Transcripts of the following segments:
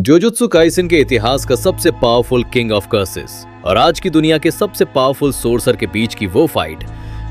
जोजुत्सु Kaisen के इतिहास का सबसे पावरफुल किंग ऑफ कर्सेस और आज की दुनिया के सबसे पावरफुल सोर्सर के बीच की वो फाइट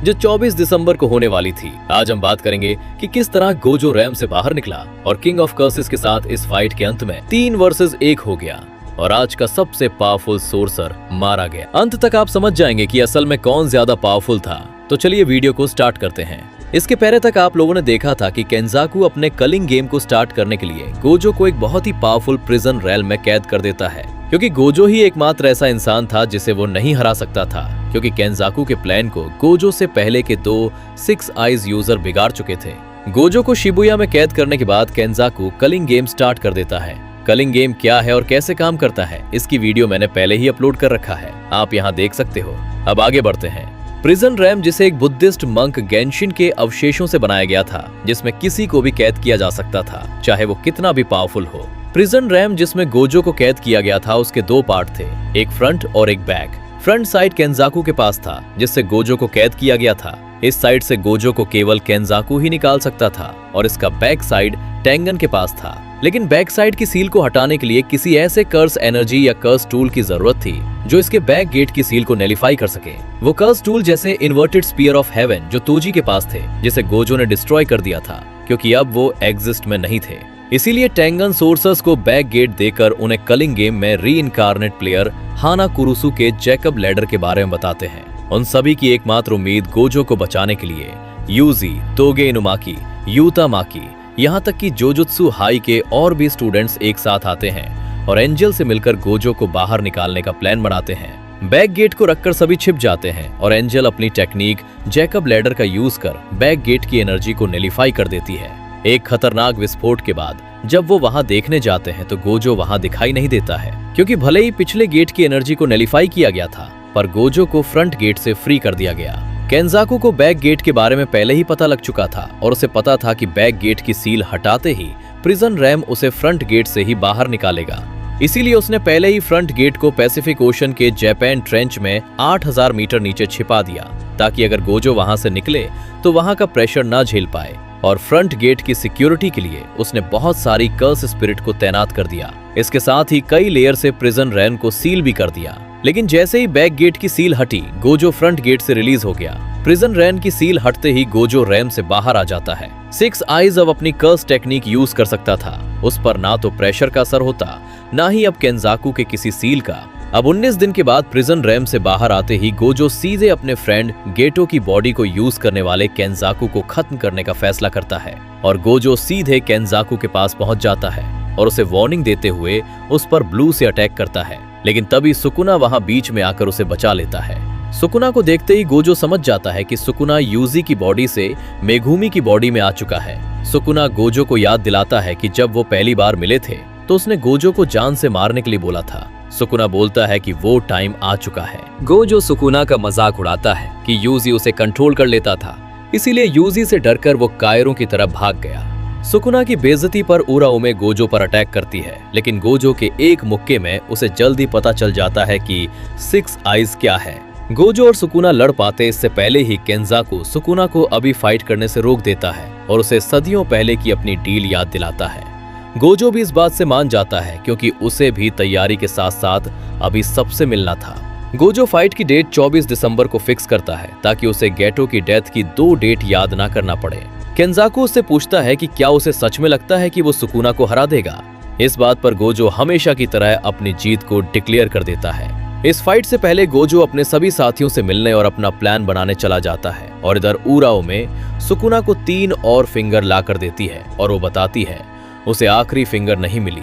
जो 24 दिसंबर को होने वाली थी। आज हम बात करेंगे कि किस तरह गोजो रैम से बाहर निकला और किंग ऑफ कर्सेस के साथ इस फाइट के अंत में 3 वर्सेस 1 हो गया और आज का सबसे पावरफुल सोर्सर मारा गया। अंत तक आप समझ जाएंगे कि असल में कौन ज्यादा पावरफुल था। तो चलिए वीडियो को स्टार्ट करते हैं। इसके पहले तक आप लोगों ने देखा था कि केंजाकू अपने कलिंग गेम को स्टार्ट करने के लिए गोजो को एक बहुत ही पावरफुल प्रिजन रेल में कैद कर देता है, क्योंकि गोजो ही एकमात्र ऐसा इंसान था जिसे वो नहीं हरा सकता था, क्योंकि केंजाकू के प्लान को गोजो से पहले के 2 6 आइज यूजर बिगाड़ चुके थे। गोजो को शिबुया में कैद करने के बाद केंजाकू कलिंग गेम स्टार्ट कर देता है। कलिंग गेम क्या है और कैसे काम करता है, इसकी वीडियो मैंने पहले ही अपलोड कर रखा है, आप यहाँ देख सकते हो। अब आगे बढ़ते हैं। प्रिजन रैम जिसे एक बुद्धिस्ट मंक गेंशिन के अवशेषों से बनाया गया था, जिसमें किसी को भी कैद किया जा सकता था, चाहे वो कितना भी पावरफुल हो। प्रिजन रैम जिसमें गोजो को कैद किया गया था, उसके 2 पार्ट थे, एक फ्रंट और एक बैक। फ्रंट साइड केंजाकू के पास था, जिससे गोजो को कैद किया गया था। इस साइड से गोजो को केवल केंजाकू ही निकाल सकता था और इसका बैक साइड टेंगन के पास था। लेकिन बैक साइड की सील को हटाने के लिए किसी ऐसे कर्स एनर्जी या कर्स टूल की जरूरत थी जो इसके बैक गेट की सील को नेलिफाई कर सके। वो कर्स टूल जैसे इन्वर्टेड स्पीयर ऑफ हेवन जो तोजी के पास थे, जिसे गोजो ने डिस्ट्रॉय कर दिया था क्योंकि अब वो एग्जिस्ट में नहीं थे। इसीलिए टेंगन सोर्सर्स को बैक गेट देकर उन्हें कलिंग गेम में री इनकारनेट प्लेयर हाना कुरुसु के जैकब लैडर के बारे में बताते हैं। उन सभी की एकमात्र उम्मीद गोजो को बचाने के लिए यूजी, तोगे इनुमाकी, यूता माकी, यहाँ तक कि जोजुत्सु हाई के और भी स्टूडेंट्स एक साथ आते हैं और एंजल से मिलकर गोजो को बाहर निकालने का प्लान बनाते हैं। बैक गेट को रखकर सभी छिप जाते हैं और एंजल अपनी टेक्निक जैकब लैडर का यूज कर बैक गेट की एनर्जी को नेलिफाई कर देती है। एक खतरनाक विस्फोट के बाद जब वो वहां देखने जाते हैं तो गोजो वहां दिखाई नहीं देता है, क्योंकि भले ही पिछले गेट की एनर्जी को नेलिफाई किया गया था, पर गोजो को फ्रंट गेट से फ्री कर दिया गया। केंजाकू को बैक गेट के बारे में पहले ही पता लग चुका था और उसे पता था कि बैक गेट की सील हटाते ही प्रिजन रैम उसे फ्रंट गेट से ही बाहर निकालेगा। इसीलिए उसने पहले ही फ्रंट गेट को पैसिफिक ओशन के जापान ट्रेंच में 8000 मीटर नीचे छिपा दिया, ताकि अगर गोजो वहां से निकले तो वहां का प्रेशर ना झेल पाए। और फ्रंट गेट की सिक्योरिटी के लिए उसने बहुत सारी कर्स स्पिरिट को तैनात कर दिया। इसके साथ ही कई लेयर से प्रिजन रैम को सील भी कर दिया। लेकिन जैसे ही बैक गेट की सील हटी, गोजो फ्रंट गेट से रिलीज हो गया। प्रिजन रैम की सील हटते ही गोजो रैम से बाहर आ जाता है। 6 आइज अब अपनी कर्स टेक्निक यूज कर सकता था। उस पर ना तो प्रेशर का असर होता, ना ही अब केंजाकू के किसी सील का। अब 19 दिन के बाद प्रिजन रैम से बाहर आते ही गोजो सीधे अपने फ्रेंड गेटो की बॉडी को यूज करने वाले केंजाकू को खत्म करने का फैसला करता है और गोजो सीधे केंजाकू के पास पहुंच जाता है और उसे वार्निंग देते हुए उस पर ब्लू से अटैक करता है। लेकिन तभी सुकुना वहां बीच में आकर उसे बचा लेता है। सुकुना को देखते ही गोजो समझ जाता है कि सुकुना यूजी की बॉडी से मेगुमी की बॉडी में आ चुका है। सुकुना गोजो को याद दिलाता है कि जब वो पहली बार मिले थे तो उसने गोजो को जान से मारने के लिए बोला था। सुकुना बोलता है कि वो टाइम आ चुका है। गोजो सुकुना का मजाक उड़ाता है कि यूजी उसे कंट्रोल कर लेता था, इसीलिए यूजी से डरकर वो कायरों की तरफ भाग गया। सुकुना की बेइज्जती पर उराओमे गोजो पर अटैक करती है, लेकिन गोजो के एक मुक्के में उसे जल्दी पता चल जाता है कि 6 आइज क्या है। गोजो और सुकुना लड़ पाते इससे पहले ही केंजाकू सुकुना को अभी फाइट करने से रोक देता है और उसे सदियों पहले की अपनी डील याद दिलाता है। गोजो भी इस बात से मान जाता है, क्योंकि उसे भी तैयारी के साथ साथ अभी सबसे मिलना था। गोजो फाइट की डेट 24 दिसंबर को फिक्स करता है ताकि उसे गेटो की डेथ की 2 डेट याद ना करना पड़े। केंजाकू उससे पूछता है कि क्या उसे सच में लगता है कि वो सुकुना को हरा देगा। इस बात पर गोजो हमेशा की तरह अपनी जीत को डिक्लेयर कर देता है। इस फाइट से पहले गोजो अपने सभी साथियों से मिलने और अपना प्लान बनाने चला जाता है और इधर उराओ में सुकुना को 3 और फिंगर ला कर देती है और वो बताती है उसे आखिरी फिंगर नहीं मिली।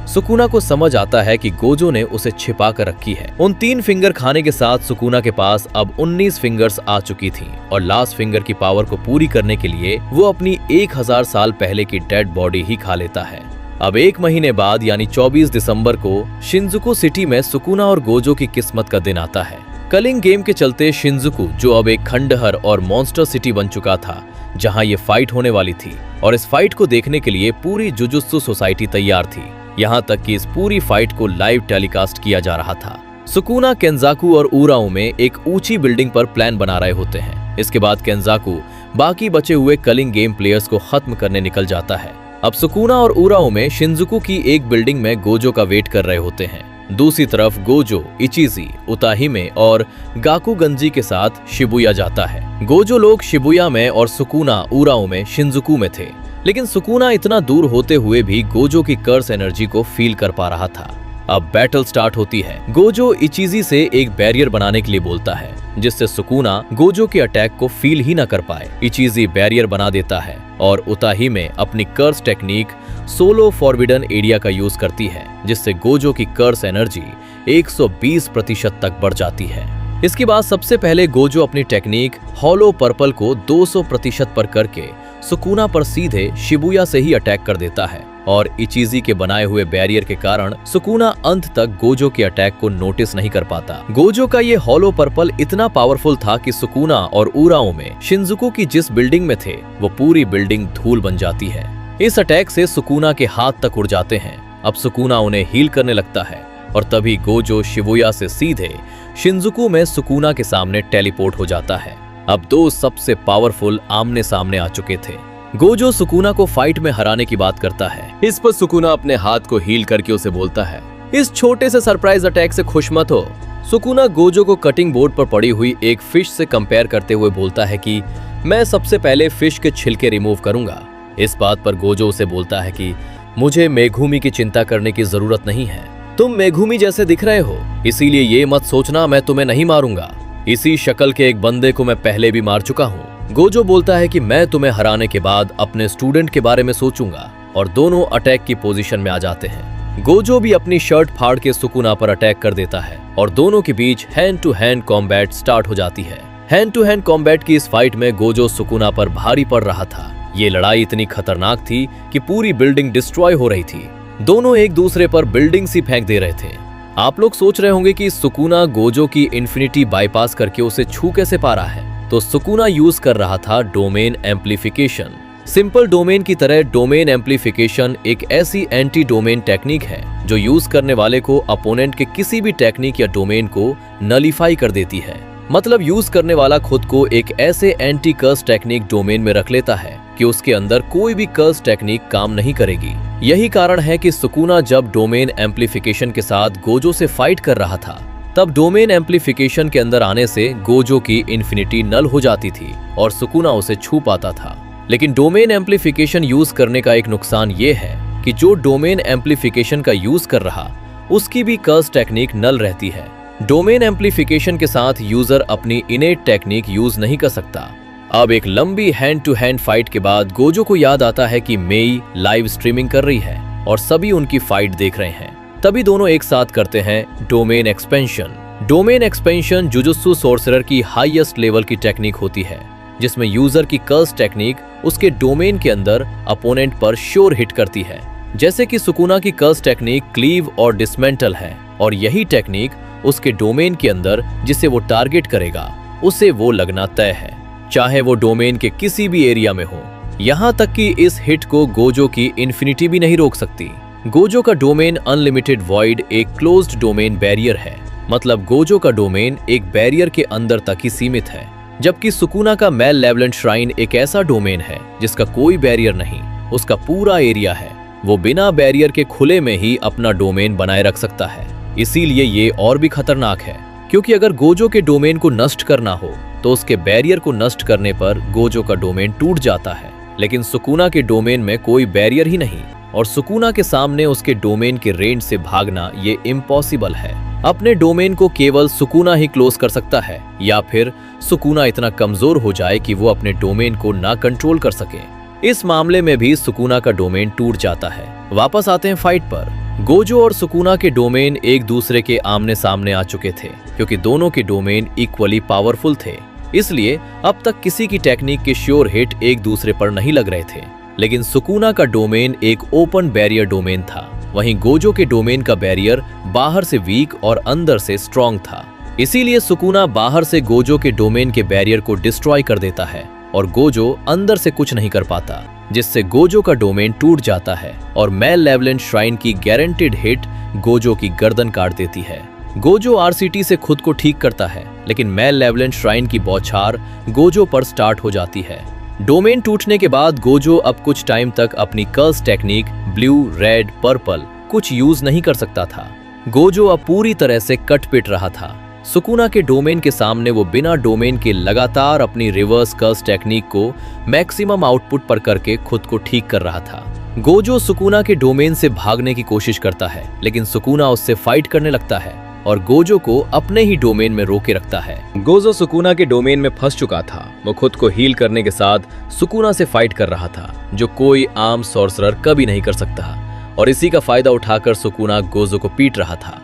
सुकुना को समझ आता है कि गोजो ने उसे छिपा कर रखी है। उन 3 फिंगर खाने के साथ सुकुना के पास अब 19 फिंगर्स आ चुकी थीं और लास्ट फिंगर की पावर को पूरी करने के लिए वो अपनी 1000 साल पहले की डेड बॉडी ही खा लेता है। अब 1 महीने बाद यानी 24 दिसंबर को शिंजुकू सिटी में सुकुना और गोजो की किस्मत का दिन आता है। कलिंग गेम के चलते शिंजुकू, जो अब एक खंडहर और मॉन्स्टर सिटी बन चुका था, जहां ये फाइट होने वाली थी, और इस फाइट को देखने के लिए पूरी जुजुत्सु सोसाइटी तैयार थी। यहाँ तक कि इस पूरी फाइट को लाइव टेलीकास्ट किया जा रहा था। सुकुना, केंजाकू और उराओ में एक ऊंची बिल्डिंग पर प्लान बना रहे होते हैं। इसके बाद केंजाकू बाकी बचे हुए कलिंग गेम प्लेयर्स को खत्म करने निकल जाता है। अब सुकुना और उराओमे शिंजुकू की एक बिल्डिंग में गोजो का वेट कर रहे होते हैं। दूसरी तरफ गोजो इचिजी, उताहिमे और गाकुगंजी के साथ शिबुया जाता है। गोजो लोग शिबुया में और सुकुना उराओमे शिंजुकू में थे, लेकिन सुकुना इतना दूर होते हुए भी गोजो की कर्स एनर्जी को फील कर पा रहा था। अब बैटल स्टार्ट होती है। गोजो इचिजी से एक बैरियर बनाने के लिए बोलता है, जिससे सुकुना गोजो के अटैक को फील ही न कर पाए। इचिजी बैरियर बना देता है और उताहिमे अपनी curse technique solo forbidden area का यूज करती है, जिससे गोजो की कर्स एनर्जी 120% तक बढ़ जाती है। इसके बाद सबसे पहले गोजो अपनी टेक्निक हॉलो पर्पल को 200% पर करके सुकुना पर सीधे शिबुया से ही अटैक कर देता है और इचिजी के बनाए हुए बैरियर के कारण सुकुना अंत तक गोजो के अटैक को नोटिस नहीं कर पाता। गोजो का ये हॉलो पर्पल इतना पावरफुल था कि सुकुना और उराओमे शिंजुकू की जिस बिल्डिंग में थे वो पूरी बिल्डिंग धूल बन जाती है। इस अटैक से सुकुना के हाथ तक उड़ जाते हैं। अब सुकुना उन्हें हील करने लगता है और तभी गोजो शिबुया से सीधे शिंजुकू में सुकुना के सामने टेलीपोर्ट हो जाता है। अब दो सबसे पावरफुल आमने सामने आ चुके थे। गोजो सुकुना को फाइट में हराने की बात करता है। इस पर सुकुना अपने हाथ को हील करके उसे बोलता है, इस छोटे से सरप्राइज अटैक से खुश मत हो। सुकुना गोजो को कटिंग बोर्ड पर पड़ी हुई एक फिश से कंपेयर करते हुए बोलता है कि मैं सबसे पहले फिश के छिलके रिमूव करूंगा। इस बात पर गोजो उसे बोलता है कि मुझे मेघूमी की चिंता करने की जरूरत नहीं है, तुम मेघूमी जैसे दिख रहे हो, इसीलिए ये मत सोचना मैं तुम्हें नहीं मारूंगा। इसी शक्ल के एक बंदे को मैं पहले भी मार चुका हूँ। गोजो बोलता है कि मैं तुम्हें हराने के बाद अपने स्टूडेंट के बारे में सोचूंगा और दोनों अटैक की पोजीशन में आ जाते हैं। गोजो भी अपनी शर्ट फाड़ के सुकुना पर अटैक कर देता है और दोनों के बीच hand to hand combat start हो जाती है। हैंड टू हैंड कॉम्बैट की इस फाइट में गोजो सुकुना पर भारी पड़ रहा था। ये लड़ाई इतनी खतरनाक थी कि पूरी बिल्डिंग डिस्ट्रॉय हो रही थी। दोनों एक दूसरे पर बिल्डिंग सी फेंक दे रहे थे। आप लोग सोच रहे होंगे कि सुकुना गोजो की इन्फिनिटी बाईपास करके उसे छू कैसे पा रहा है। तो सुकुना यूज कर रहा था डोमेन एम्प्लीफिकेशन। सिंपल डोमेन की तरह डोमेन एम्प्लीफिकेशन एक ऐसी एंटी डोमेन टेक्निक है जो यूज करने वाले को अपोनेंट के किसी भी टेक्निक या डोमेन को नलीफाई कर देती है। मतलब यूज करने वाला खुद को एक ऐसे एंटी कर्स टेक्निक डोमेन में रख लेता है कि उसके अंदर कोई भी कर्स टेक्निक काम नहीं करेगी। यही कारण है कि सुकुना जब डोमेन एम्प्लीफिकेशन के साथ गोजो से फाइट कर रहा था, तब डोमेन एम्प्लीफिकेशन के अंदर आने से गोजो की इन्फिनिटी नल हो जाती थी और सुकुना उसे छू पाता था। लेकिन डोमेन एम्प्लीफिकेशन यूज करने का एक नुकसान ये है कि जो डोमेन एम्प्लीफिकेशन का यूज कर रहा उसकी भी कर्स टेक्निक नल रहती है। डोमेन एम्प्लीफिकेशन के साथ यूजर अपनी इनेट टेक्निक यूज नहीं कर सकता। अब एक लंबी हैंड टू हैंड फाइट के बाद गोजो को याद आता है कि मेई लाइव स्ट्रीमिंग कर रही है और सभी उनकी फाइट देख रहे हैं। तभी दोनों एक साथ करते हैं domain expansion. Domain expansion jujutsu sorcerer की हाईएस्ट लेवल की टेक्निक होती है, जिसमें यूजर की कर्स टेक्निक उसके डोमेन के अंदर अपोनेंट पर श्योर हिट करती है। जैसे कि सुकुना की कर्स टेक्निक क्लीव और डिसमेंटल है और यही टेक्निक उसके डोमेन के अंदर जिसे वो टारगेट करेगा उसे वो लगना तय है, चाहे वो डोमेन के किसी भी एरिया में हो। यहाँ तक कि इस हिट को गोजो की इन्फिनिटी भी नहीं रोक सकती। गोजो का डोमेन अनलिमिटेड वॉइड एक क्लोज्ड डोमेन बैरियर है। मतलब गोजो का डोमेन एक बैरियर के अंदर तक ही सीमित है, जबकि सुकुना का मैलेवलेंट श्राइन एक ऐसा डोमेन है जिसका कोई बैरियर नहीं, उसका पूरा एरिया है। वो बिना बैरियर के खुले में ही अपना डोमेन बनाए रख सकता है। इसीलिए ये और भी खतरनाक है, क्योंकि अगर गोजो के डोमेन को नष्ट करना हो तो उसके बैरियर को नष्ट करने पर गोजो का डोमेन टूट जाता है। लेकिन सुकुना के डोमेन में कोई बैरियर ही नहीं और सुकुना के सामने उसके डोमेन के रेंज से भागना ये इम्पॉसिबल है। अपने डोमेन को केवल सुकुना ही क्लोज कर सकता है, या फिर सुकुना इतना कमजोर हो जाए कि वो अपने डोमेन को ना कंट्रोल कर सके। इस मामले में भी सुकुना का डोमेन टूट जाता है। वापस आते हैं फाइट पर। गोजो और सुकुना के डोमेन एक दूसरे के आमने सामने आ चुके थे, क्योंकि दोनों के डोमेन इक्वली पावरफुल थे। इसलिए अब तक किसी की टेक्निक के श्योर हिट एक दूसरे पर नहीं लग रहे थे। लेकिन सुकुना का डोमेन एक ओपन बैरियर डोमेन था, वहीं गोजो के डोमेन का बैरियर बाहर से वीक और अंदर से स्ट्रॉन्ग था। इसीलिए सुकुना बाहर से गोजो के डोमेन के बैरियर को डिस्ट्रॉय कर देता है और गोजो अंदर से कुछ नहीं कर पाता, जिससे गोजो का डोमेन टूट जाता है और मैलेवलेंट श्राइन की गारंटीड हिट गोजो की गर्दन काट देती है। गोजो आरसीटी से खुद को ठीक करता है, लेकिन मैलेवलेंट श्राइन की बौछार गोजो पर स्टार्ट हो जाती है। डोमेन टूटने के बाद गोजो अब कुछ टाइम तक अपनी curse technique blue, red, purple कुछ यूज नहीं कर सकता था। गोजो अब पूरी तरह से कट पिट रहा था। सुकुना के डोमेन के सामने वो बिना डोमेन के लगातार अपनी रिवर्स कर्स टेक्निक को मैक्सिमम आउटपुट पर करके खुद को ठीक कर रहा था। गोजो सुकुना के डोमेन से भागने की कोशिश करता है, लेकिन सुकुना उससे फाइट करने लगता है और गोजो को अपने ही डोमेन में रोके रखता है। गोजो सुकुना के डोमेन में फंस चुका था। वो खुद को हील करने के साथ सुकुना से फाइट कर रहा था, जो कोई आम सॉर्सरर कभी नहीं कर सकता, और इसी का फायदा उठाकर सुकुना गोजो को पीट रहा था।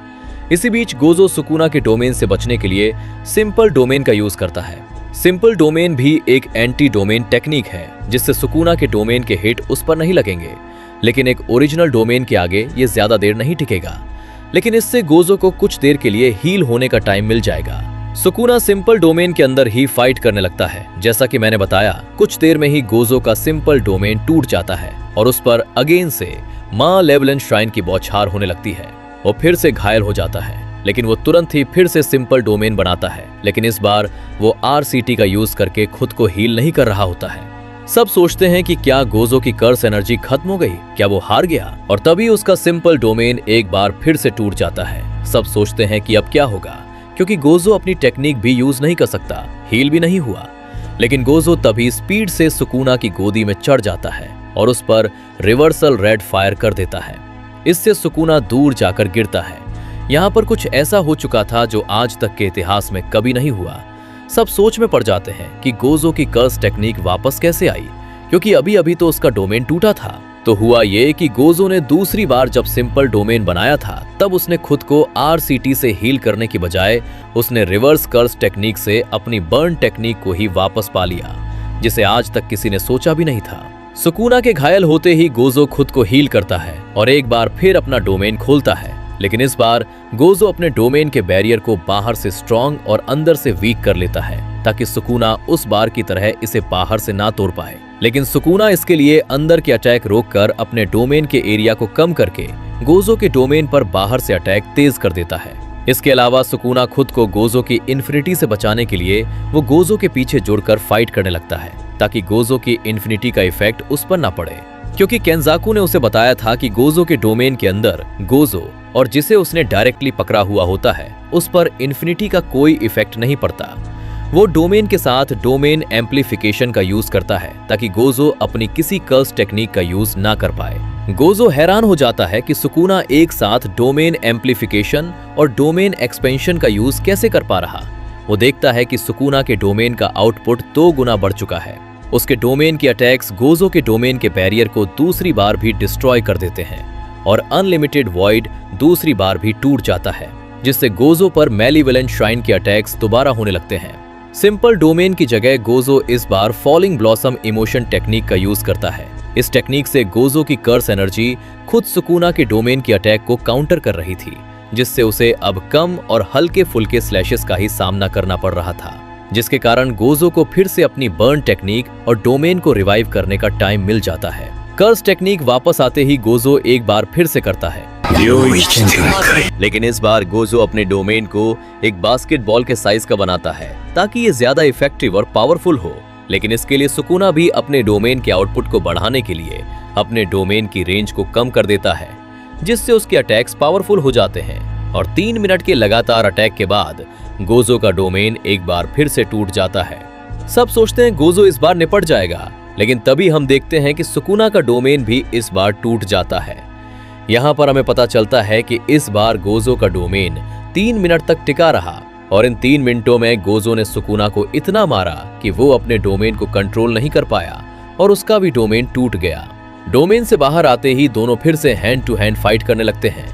इसी बीच गोजो सुकुना के डोमेन से बचने के लिए सिंपल डोमेन का यूज करता है। सिंपल डोमेन भी एक एंटी डोमेन टेक्निक है, जिससे सुकुना के डोमेन के हिट उस पर नहीं लगेंगे, लेकिन एक ओरिजिनल डोमेन के आगे ये ज्यादा देर नहीं टिकेगा। लेकिन इससे गोजो को कुछ देर के लिए हील होने का टाइम मिल जाएगा। सुकुना सिंपल डोमेन के अंदर ही फाइट करने लगता है। जैसा कि मैंने बताया, कुछ देर में ही गोजो का सिंपल डोमेन टूट जाता है और उस पर अगेन से मां लेवलन श्राइन की बौछार होने लगती है। वो फिर से घायल हो जाता है, लेकिन वो तुरंत ही फिर से सिंपल डोमेन बनाता है, लेकिन इस बार वो RCT का यूज करके खुद को हील नहीं कर रहा होता है। सब सोचते हैं कि क्या गोजो की कर्स एनर्जी खत्म हो गई, क्या वो हार गया, और तभी उसका सिंपल डोमेन एक बार फिर से टूट जाता है। सब सोचते हैं कि अब क्या होगा, क्योंकि गोजो अपनी टेक्निक भी यूज नहीं कर सकता, हील भी नहीं हुआ। लेकिन गोजो तभी स्पीड से सुकुना की गोदी में चढ़ जाता है और उस पर रिवर्सल रेड फायर कर देता है। इससे सुकुना दूर जाकर गिरता है। यहाँ पर कुछ ऐसा हो चुका था जो आज तक के इतिहास में कभी नहीं हुआ। सब सोच में पड़ जाते हैं कि गोजो की कर्स टेक्निक वापस कैसे आई, क्योंकि अभी अभी तो उसका डोमेन टूटा था। तो हुआ ये कि गोजो ने दूसरी बार जब सिंपल डोमेन बनाया था, तब उसने खुद को RCT से हील करने की बजाय उसने रिवर्स कर्स टेक्निक से अपनी बर्न टेक्निक को ही वापस पा लिया, जिसे आज तक किसी ने सोचा भी नहीं था। सुकुना के घायल होते ही गोजो खुद को हील करता है और एक बार फिर अपना डोमेन खोलता है, लेकिन इस बार गोजो अपने डोमेन के बैरियर को बाहर से स्ट्रॉन्ग और अंदर से वीक कर लेता है, ताकि सुकुना उस बार की तरह इसे बाहर से ना तोड़ पाए। लेकिन सुकुना इसके लिए अंदर के अटैक रोककर अपने डोमेन के एरिया को कम करके गोजो के डोमेन पर बाहर से अटैक तेज कर देता है। इसके अलावा सुकुना खुद को गोजो की इन्फिनिटी से बचाने के लिए वो गोजो के पीछे जुड़कर फाइट करने लगता है, ताकि गोजो की इन्फिनिटी का इफेक्ट उस पर ना पड़े, क्योंकि केंजाकू ने उसे बताया था कि गोजो के डोमेन के अंदर गोजो और जिसे उसने डायरेक्टली पकड़ा हुआ होता है, उस पर इन्फिनिटी का कोई इफेक्ट नहीं पड़ता। वो डोमेन के साथ डोमेन एम्प्लीफिकेशन का यूज करता है, ताकि गोजो अपनी किसी कर्स टेक्निक का यूज ना कर पाए। गोजो हैरान हो जाता है कि सुकुना एक साथ डोमेन एम्प्लीफिकेशन और डोमेन एक्सपेंशन का यूज कैसे कर पा रहा। वो देखता है कि सुकुना के डोमेन का आउटपुट 2 गुना बढ़ चुका है। उसके डोमेन के अटैक्स गोजो के डोमेन के बैरियर को दूसरी बार भी डिस्ट्रॉय कर देते हैं और अनलिमिटेड वॉइड दूसरी बार भी टूट जाता है, जिससे गोजो पर मैलीवेलेंट श्राइन के अटैक्स दोबारा होने लगते हैं। सिंपल डोमेन की जगह गोजो इस बार फॉलिंग ब्लॉसम इमोशन टेक्निक का यूज करता है। इस टेक्निक से गोजो की कर्स एनर्जी खुद सुकुना के डोमेन की अटैक को काउंटर कर रही थी, जिससे उसे अब कम और हल्के फुल्के स्लैशेस का ही सामना करना पड़ रहा था, जिसके कारण गोजो को फिर से अपनी बर्न टेक्निक और डोमेन को रिवाइव करने का टाइम मिल जाता है। कर्स टेक्निक वापस आते ही गोजो एक बार फिर से करता है, लेकिन इस बार गोजो अपने डोमेन को एक बास्केटबॉल के साइज का बनाता है, ताकि ये ज्यादा इफेक्टिव और पावरफुल हो। लेकिन इसके लिए सुकुना भी अपने डोमेन के आउटपुट को बढ़ाने के लिए अपने डोमेन की रेंज को कम कर देता है, जिससे उसके अटैक्स पावरफुल हो जाते हैं। और 3 मिनट के लगातार अटैक के बाद गोजो का डोमेन एक बार फिर से टूट जाता है। सब सोचते हैं गोजो इस बार निपट जाएगा, लेकिन तभी हम देखते हैं कि सुकुना का डोमेन भी इस बार टूट जाता है। यहाँ पर हमें पता चलता है कि इस बार गोजो का डोमेन 3 मिनट तक टिका रहा, और इन 3 मिनटों में गोजो ने सुकुना को इतना मारा कि वो अपने डोमेन को कंट्रोल नहीं कर पाया और उसका भी डोमेन टूट गया। डोमेन से बाहर आते ही दोनों फिर से हैंड टू हैंड फाइट करने लगते हैं।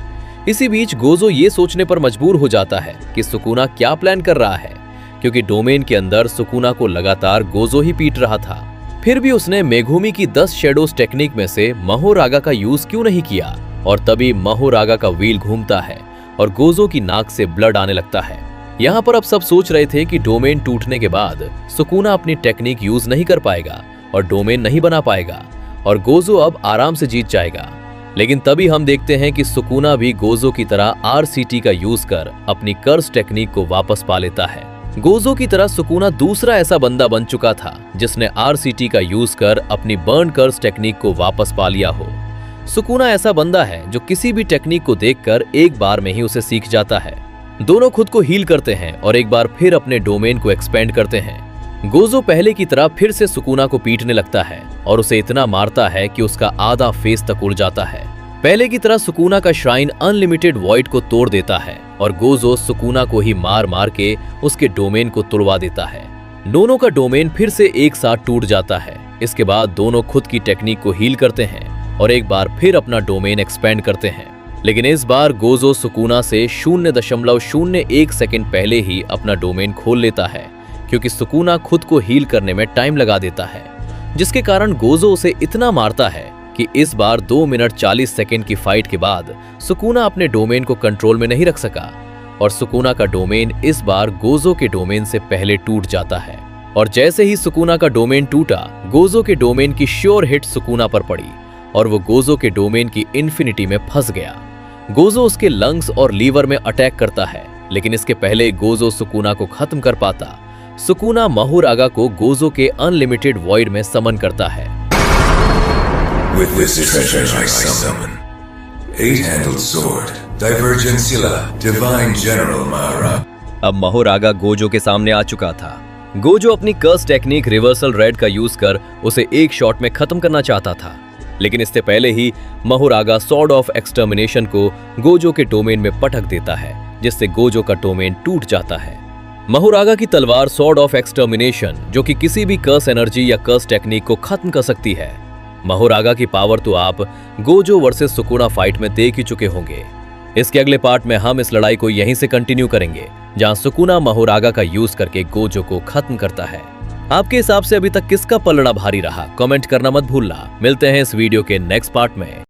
इसी बीच गोजो ये सोचने पर मजबूर हो जाता है कि सुकुना क्या प्लान कर रहा है, क्योंकि डोमेन के अंदर सुकुना को लगातार गोजो ही पीट रहा था। फिर भी उसने मेघुमी की 10 शेडोज टेक्निक में से महोरागा का यूज क्यों नहीं किया, और तभी महोरागा का व्हील घूमता है और गोजो की नाक से ब्लड आने लगता है। यहाँ पर अब सब सोच रहे थे कि डोमेन टूटने के बाद सुकुना अपनी टेक्निक यूज नहीं कर पाएगा और डोमेन नहीं बना पाएगा और गोजो अब आराम से जीत जाएगा। लेकिन तभी हम देखते हैं कि सुकुना भी गोजो की तरह RCT का यूज कर अपनी कर्स टेक्निक को वापस पा लेता है। गोजो की तरह सुकुना दूसरा ऐसा बंदा बन चुका था जिसने आरसीटी का यूज कर अपनी बर्न कर्स टेक्निक को वापस पा लिया हो। सुकुना ऐसा बंदा है जो किसी भी टेक्निक को देखकर एक बार में ही उसे सीख जाता है। दोनों खुद को हील करते हैं और एक बार फिर अपने डोमेन को एक्सपेंड करते हैं। गोजो पहले की तरह फिर से सुकुना को पीटने लगता है और उसे इतना मारता है कि उसका आधा फेस तक उड़ जाता है। पहले की तरह सुकुना का श्राइन अनलिमिटेड वॉइड को तोड़ देता है और गोजो सुकुना को ही मार मार के उसके डोमेन को तोड़वा देता है। दोनों का डोमेन फिर से एक साथ टूट जाता है। इसके बाद दोनों खुद की टेक्निक को हील करते हैं और एक बार फिर अपना डोमेन एक्सपेंड करते हैं। लेकिन इस बार गोजो सुकुना से 0.01 सेकंड पहले ही अपना डोमेन खोल लेता है, क्योंकि सुकुना खुद को हील करने में टाइम लगा देता है, जिसके कारण गोजो उसे इतना मारता है कि इस बार 2 मिनट 40 सेकंड की फाइट के बाद सुकुना अपने डोमेन को कंट्रोल में नहीं रख सका और सुकुना का डोमेन इस बार गोजो के डोमेन से पहले टूट जाता है। और जैसे ही सुकुना का डोमेन टूटा, गोजो के डोमेन की श्योर हिट सुकुना पर पड़ी और वो गोजो के डोमेन की इन्फिनिटी में फंस गया। गोजो उसके लंग्स और लीवर में अटैक करता है, लेकिन इसके पहले गोजो सुकुना को खत्म कर पाता। सुकुना महुरागा को गोजो के अनलिमिटेड वॉइड में समन करता है। With this treasure I summon 8-handled sword, Divergencilla, Divine General Mahara। अब महुरागा गोजो के सामने आ चुका था। गोजो अपनी कर्स टेक्निक रिवर्सल रेड का यूज कर उसे एक शॉट में खत्म करना चाहता था, लेकिन इससे पहले ही महुरागा सॉर्ड ऑफ एक्सटर्मिनेशन को गोजो के डोमेन में पटक देता है, जिससे गोजो का डोमेन टूट जाता है। महुरागा की तलवार सॉर्ड ऑफ एक्सटर्मिनेशन, जो कि किसी भी कर्स एनर्जी या कर्स टेक्निक को खत्म कर सकती है। महुरागा की पावर तो आप गोजो वर्सेस सुकुना फाइट में देख ही चुके होंगे। इसके अगले पार्ट में हम इस लड़ाई को यहीं से कंटिन्यू करेंगे, जहां सुकुना महुरागा का यूज करके गोजो को खत्म करता है। आपके हिसाब से अभी तक किसका पलड़ा भारी रहा, कमेंट करना मत भूलना। मिलते हैं इस वीडियो के नेक्स्ट पार्ट में।